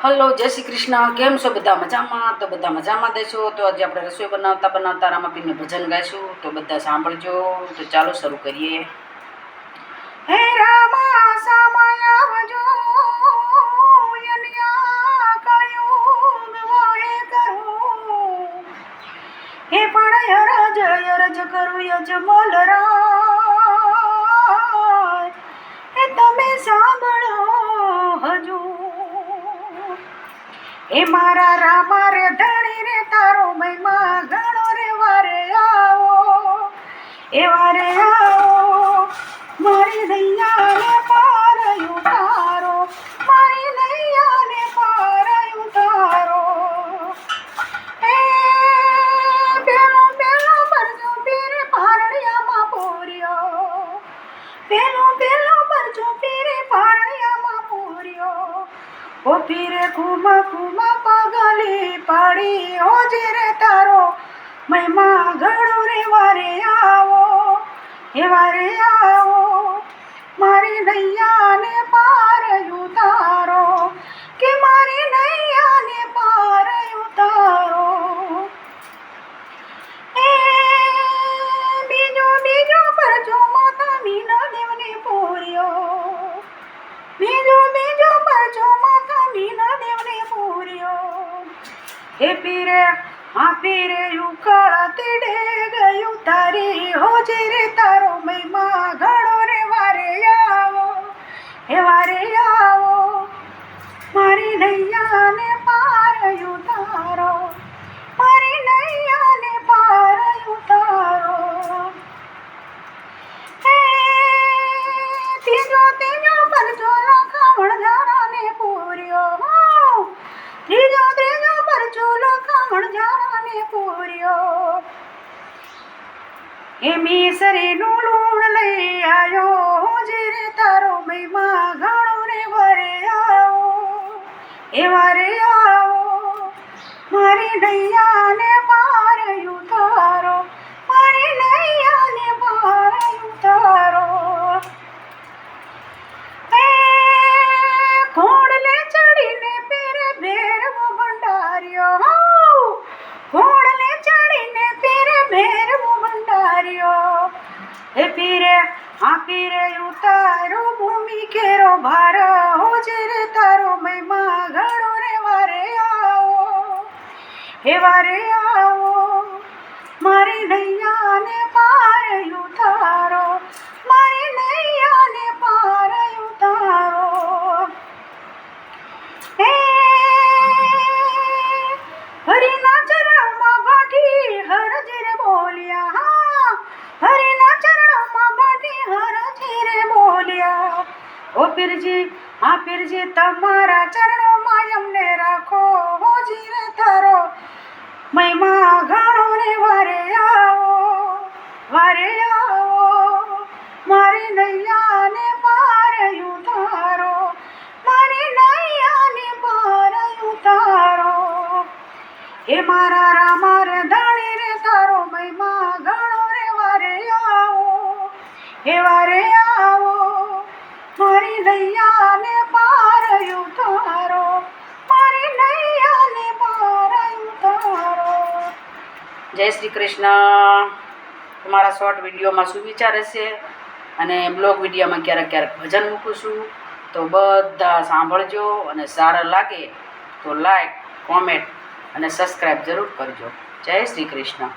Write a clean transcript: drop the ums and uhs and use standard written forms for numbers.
Hello, જય શ્રી કૃષ્ણ. કેમ છો બધા? મજામાં? તો બધા મજામાં દેશો. તો આજે આપણે રસોઈ બનાવતા બનાવતા રામાપીરને ભજન ગાઈશું, તો બધા સાંભળજો. તો ચાલો શરૂ કરીએ. હે રામા સમય આવજો, યન્યા કયું ગવાએ કરું. હે પણ અરજ કરું યજમલ રાય, હે તમે સાંભળો હજુ. એ મારા રામા રે ધણી રે તારો મહિમા ઘણો રે વારે આવો, એ વારે આવો. મારી નૈયાને પાર ઉતારો, મારી નૈયાને પાર ઉતારો. એ પેલો પરજો પીરે પારણિયામાં પૂર્યો, પેલો પરજો પીરે પારણિયામાં પૂર્યો. ઓ પીરે કુમા પગલી પાડી, હોજી રે તારો મહિમા ઘણો રે વારે આવો, હે વારે આવો. મારી નૈયાને પાર ઉતારો, કે મારી નૈયાને પાર ઉતારો. એ બીજો પરજો માતા મીના દેવને પૂર્યો, બીજો પરજો માતા મીના દેવને પૂર્યો. હે પીરે પીરે ઉકાળ તેડે ગયું તારી, હોજી રે તારો મહિમા ઘણો રે વારે આવો, હે વારે આવો. મારી નૈયાને પાર ઉતારો, મારી નૈયાને પાર ઉતારો. હે ત્રીજો પરજો લખામણ ઝારાને પૂર્યો, ત્રીજો પરજો લખામણ ઝારાને પૂર્યો. એ મિસરીનું લૂણ લઈ આવ્યો, હોજી રે તારો મહિમા ઘણો રે વારે આવો, એ વારે આવો. મારી નૈયાને પાર ઉતારો, મારી નૈયાને પાર ઉતારો. ઘોડલે ચડીને પીરે ભેરવો ભંડાર્યો, ઘોડલે ચડીને પીરે ભેરવો ભંડાર્યો. હે પીરે પીરે ઉતારો ભૂમિ કેરો ભાર, હોજી રે તારો મહિમા ઘણો રે વારે આવો, હે વારે આવો. મારી નૈયાને પાર ઉતારો, મારી નૈયાને પાર ઉતારો. હે હરિના ચરણમાં ભાટી હરજી રે બોલ્યા, હરિના ચરણમાં ભાટી હરજી રે બોલ્યા. ઓ પીરજી પીરજી તમારા ચરણોમાં અમને રાખો, હોજી રે તારો મહિમા ઘણો રે વારે આવો, વારે આવો. મારી નૈયાને પાર ઉતારો, મારી નૈયાને પાર ઉતારો. એ મારા રામા રે ધણી રે તારો મહિમા ઘણો રે વારે આવો, હે વારે આવો. મારી નૈયાને પાર ઉતારો, મારી નૈયાને પાર ઉતારો. જય શ્રી કૃષ્ણ. તમારા શોર્ટ વિડીયોમાં શું વિચાર હશે, અને બ્લોગ વિડીયોમાં ક્યારેક ભજન મૂકું છું, તો બધા સાંભળજો. અને સારા લાગે તો લાઈક, કોમેન્ટ અને સબસ્ક્રાઈબ જરૂર કરજો. જય શ્રી કૃષ્ણ.